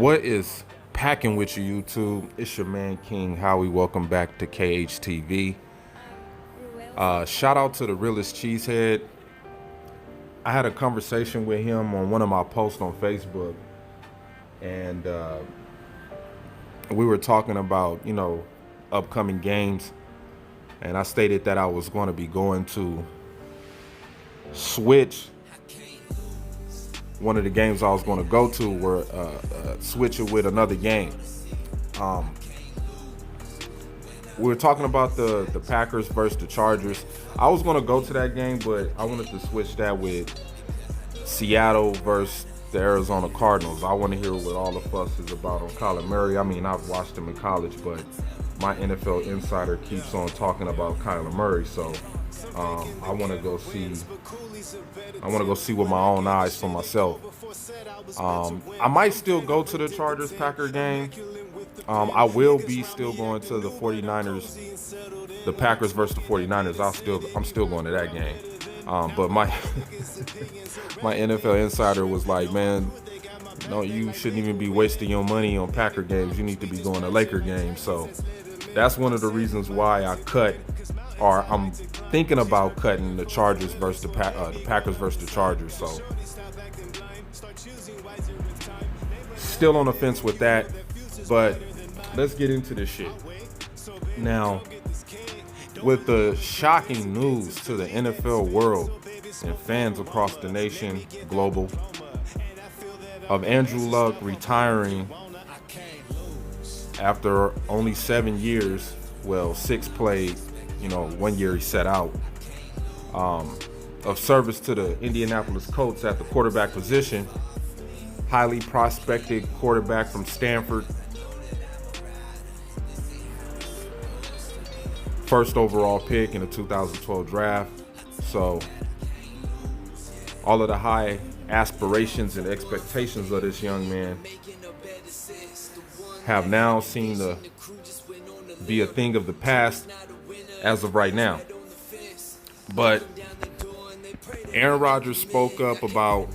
What is packing with you, YouTube? It's your man King Howie. Welcome back to KHTV. Shout out to the realest cheesehead. I had a conversation with him on one of my posts on Facebook, and we were talking about, upcoming games. And I stated that I was going to be going to switch one of the games I was going to go to, where switch it with another game. We were talking about the Packers versus the Chargers. I was going to go to that game, but I wanted to switch that with Seattle versus the Arizona Cardinals. I want to hear what all the fuss is about on Kyler Murray. I mean, I've watched him in college, but my NFL insider keeps on talking about Kyler Murray, so I want to go see. I want to go see with my own eyes for myself. I might still go to the Chargers-Packer game. I will be still going to the 49ers, the Packers versus the 49ers. I'm still going to that game. But my my NFL insider was like, man, no, you shouldn't even be wasting your money on Packer games. You need to be going to Laker games. So that's one of the reasons why I cut, or I'm thinking about cutting the Chargers versus the Packers versus the Chargers. So still on the fence with that, but let's get into this shit. Now, with the shocking news to the NFL world and fans across the nation, global, of Andrew Luck retiring after only 7 years, well, 6 played, 1 year he set out, of service to the Indianapolis Colts at the quarterback position. Highly prospected quarterback from Stanford. First overall pick in the 2012 draft. So all of the high aspirations and expectations of this young man have now seemed to be a thing of the past as of right now. But Aaron Rodgers spoke up about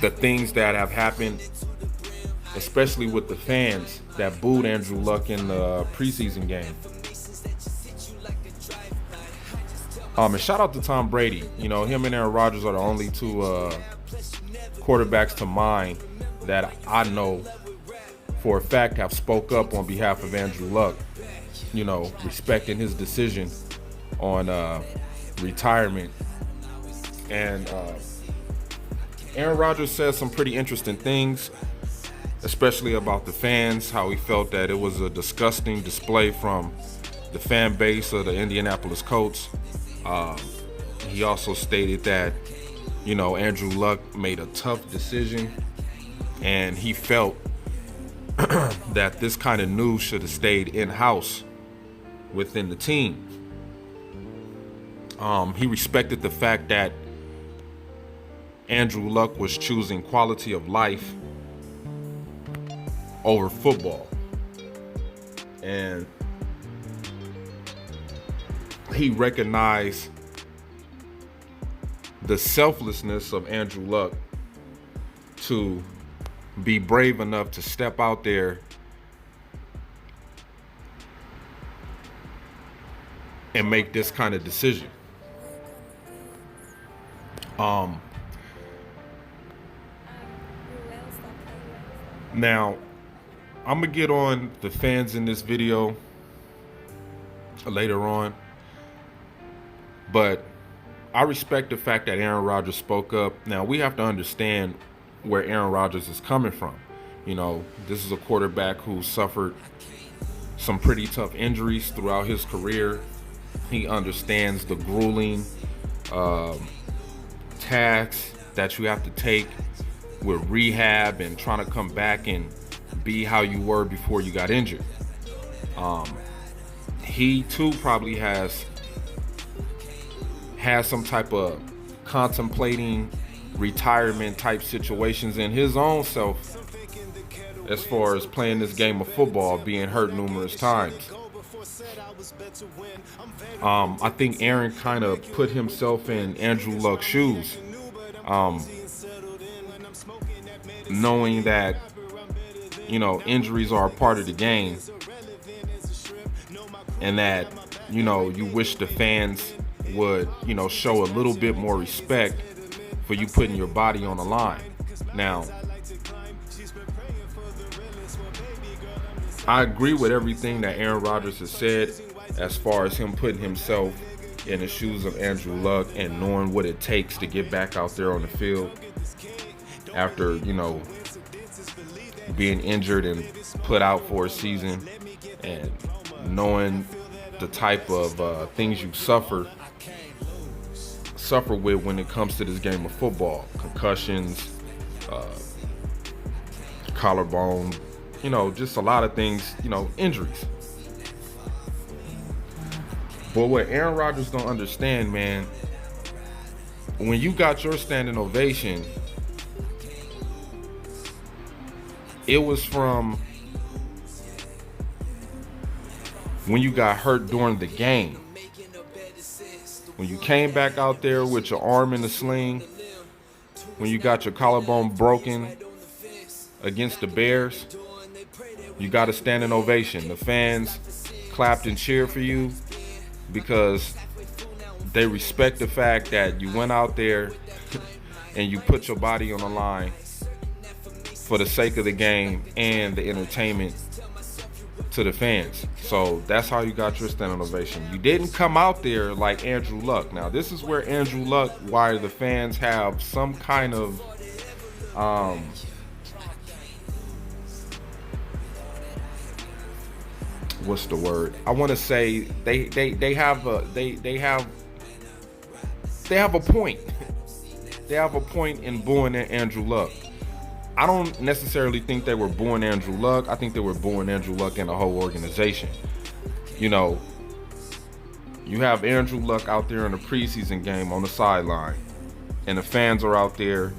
the things that have happened, especially with the fans that booed Andrew Luck in the preseason game. And shout out to Tom Brady. Him and Aaron Rodgers are the only two quarterbacks to mind that I know for a fact have spoke up on behalf of Andrew Luck, respecting his decision on retirement. And Aaron Rodgers said some pretty interesting things, especially about the fans, how he felt that it was a disgusting display from the fan base of the Indianapolis Colts. He also stated that, Andrew Luck made a tough decision, and he felt that this kind of news should have stayed in-house within the team. He respected the fact that Andrew Luck was choosing quality of life over football. And he recognized the selflessness of Andrew Luck to be brave enough to step out there and make this kind of decision. Now, I'm going to get on the fans in this video later on, but I respect the fact that Aaron Rodgers spoke up. Now, we have to understand where Aaron Rodgers is coming from. This is a quarterback who suffered some pretty tough injuries throughout his career. He understands the grueling tasks that you have to take with rehab and trying to come back and be how you were before you got injured. He too probably has some type of contemplating retirement type situations in his own self, as far as playing this game of football, being hurt numerous times. I think Aaron kind of put himself in Andrew Luck's shoes. knowing that, injuries are a part of the game, and that, you wish the fans would, show a little bit more respect for you putting your body on the line. Now, I agree with everything that Aaron Rodgers has said as far as him putting himself in the shoes of Andrew Luck and knowing what it takes to get back out there on the field after, being injured and put out for a season, and knowing the type of things you suffer with when it comes to this game of football. Concussions, collarbone, just a lot of things, injuries. But what Aaron Rodgers don't understand, man, when you got your standing ovation, it was from when you got hurt during the game. When you came back out there with your arm in a sling, when you got your collarbone broken against the Bears, you got a standing ovation. The fans clapped and cheered for you because they respect the fact that you went out there and you put your body on the line for the sake of the game and the entertainment to the fans. So that's how you got your standing ovation. You didn't come out there like Andrew Luck. Now, this is where Andrew Luck, why the fans have some kind of what's the word? I want to say they have a point. They have a point in booing Andrew Luck. I don't necessarily think they were booing Andrew Luck. I think they were booing Andrew Luck and the whole organization. You have Andrew Luck out there in a preseason game on the sideline, and the fans are out there,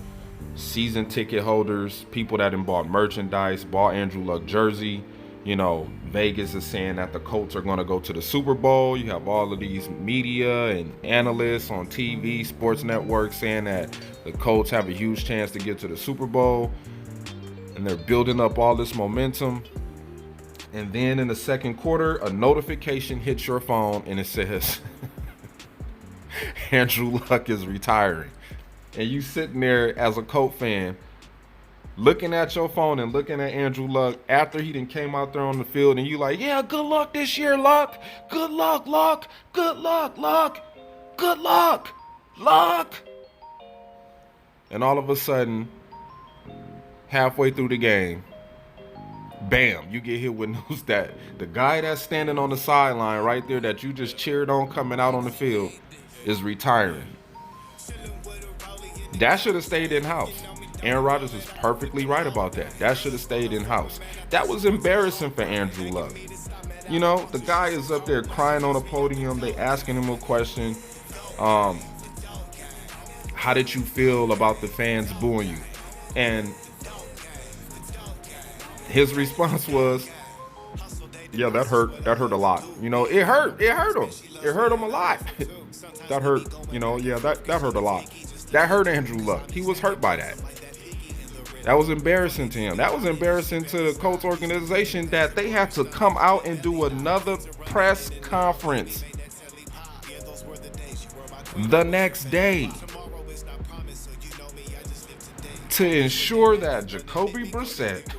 season ticket holders, people that have bought merchandise, bought Andrew Luck jersey. Vegas is saying that the Colts are going to go to the Super Bowl. You have all of these media and analysts on TV, sports networks saying that the Colts have a huge chance to get to the Super Bowl. And they're building up all this momentum. And then in the second quarter, a notification hits your phone and it says, Andrew Luck is retiring. And you sitting there as a Colt fan, looking at your phone and looking at Andrew Luck after he done came out there on the field, and you like, yeah, good luck this year, Luck. Good luck, Luck. Good luck, Luck. Good luck, Luck. And all of a sudden, halfway through the game, bam, you get hit with news that the guy that's standing on the sideline right there that you just cheered on coming out on the field is retiring. That should have stayed in-house. Aaron Rodgers is perfectly right about that. That should have stayed in-house. That was embarrassing for Andrew Luck. The guy is up there crying on a podium. They asking him a question. How did you feel about the fans booing you? And his response was, yeah, that hurt. That hurt a lot. It hurt. It hurt him. It hurt him a lot. That hurt. That hurt a lot. That hurt Andrew Luck. He was hurt by that. That was embarrassing to him. That was embarrassing to the Colts organization that they had to come out and do another press conference the next day to ensure that Jacoby Brissett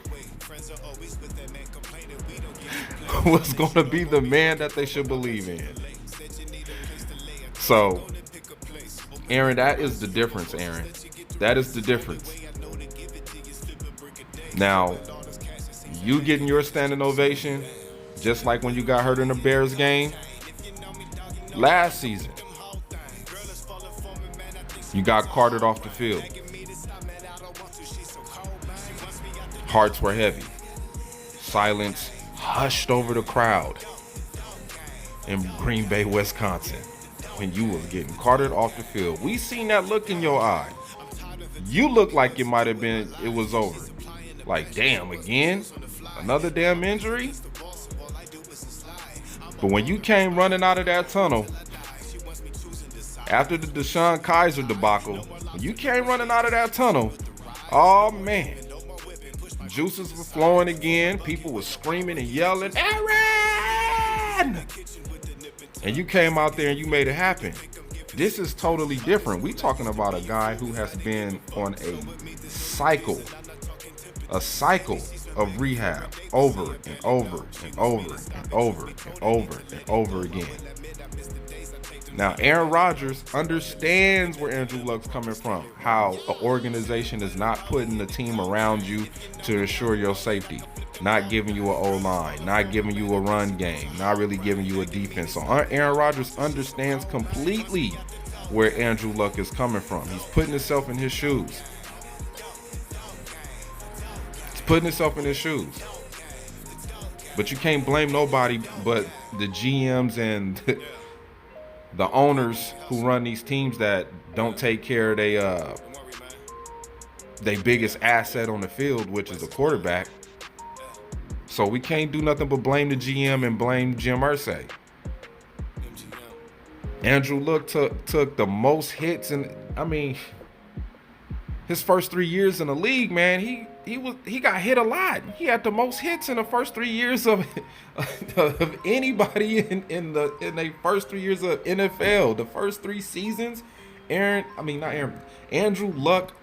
was going to be the man that they should believe in. So, Aaron, that is the difference, Aaron. That is the difference. Now, you getting your standing ovation, just like when you got hurt in the Bears game last season. You got carted off the field. Hearts were heavy. Silence hushed over the crowd in Green Bay, Wisconsin, when you was getting carted off the field. We seen that look in your eye. You looked like it might have been, it was over. Like, damn, again? Another damn injury? But when you came running out of that tunnel, after the Deshaun Kaiser debacle, when you came running out of that tunnel, oh man, juices were flowing again. People were screaming and yelling, Aaron! And you came out there and you made it happen. This is totally different. We talking about a guy who has been on a cycle of rehab over and over and over and over and over and over again. Now, Aaron Rodgers understands where Andrew Luck's coming from, how an organization is not putting the team around you to ensure your safety, not giving you an O-line, not giving you a run game, not really giving you a defense. So Aaron Rodgers understands completely where Andrew Luck is coming from. He's putting himself in his shoes. But you can't blame nobody but the GMs and the owners who run these teams that don't take care of their biggest asset on the field, which is a quarterback. So we can't do nothing but blame the GM and blame Jim Irsay. Andrew Luck took the most hits, and I mean, his first 3 years in the league, man, he got hit a lot. He had the most hits in the first 3 years of anybody in the first 3 years of NFL. The first 3 seasons, Andrew Luck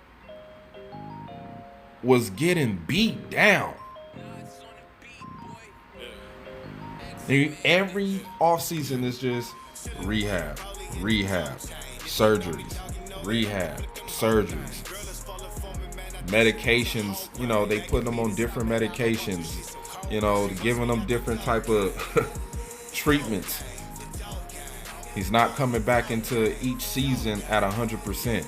was getting beat down. Every offseason is just rehab, surgeries, medications. They put them on different medications, giving them different type of treatments. He's not coming back into each season at 100%.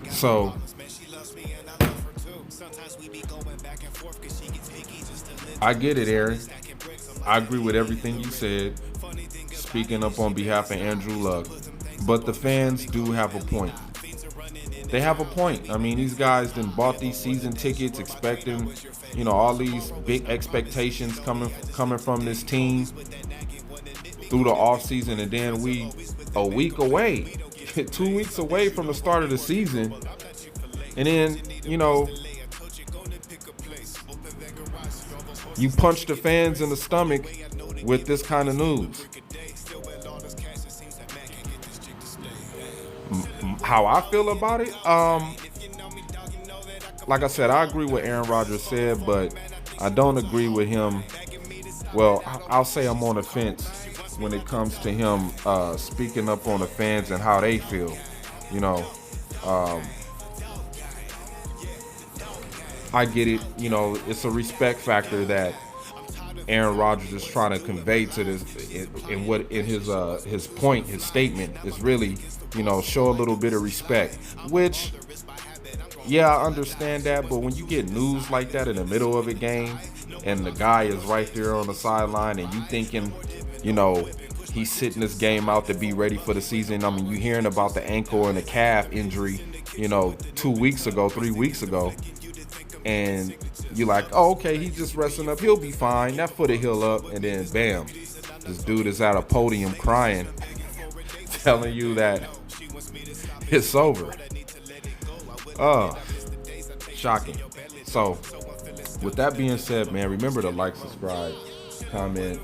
So I get it, Aaron. I agree with everything you said, speaking up on behalf of Andrew Luck. But the fans do have a point. They have a point. I mean, these guys then bought these season tickets expecting, all these big expectations coming from this team through the offseason, and then we a week away, 2 weeks away from the start of the season, and then, you punch the fans in the stomach with this kind of news. How I feel about it, like I said, I agree with Aaron Rodgers said, but I don't agree with him. Well, I'll say I'm on the fence when it comes to him speaking up on the fans and how they feel. I get it. It's a respect factor that Aaron Rodgers is trying to convey to this, in his point, his statement is really, show a little bit of respect. Which, yeah, I understand that, but when you get news like that in the middle of a game, and the guy is right there on the sideline, and you thinking, he's sitting this game out to be ready for the season. I mean, you hearing about the ankle and the calf injury, 2 weeks ago, 3 weeks ago. And you're like, oh, okay, he's just resting up. He'll be fine. That foot'll heal up. And then, bam, this dude is at a podium crying, telling you that it's over. Oh, shocking. So, with that being said, man, remember to like, subscribe, comment.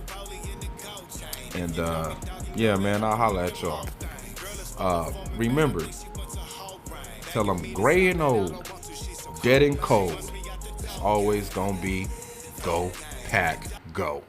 And, yeah, man, I'll holler at y'all. Remember, till I'm gray and old, dead and cold, it's always gonna be go, pack, go.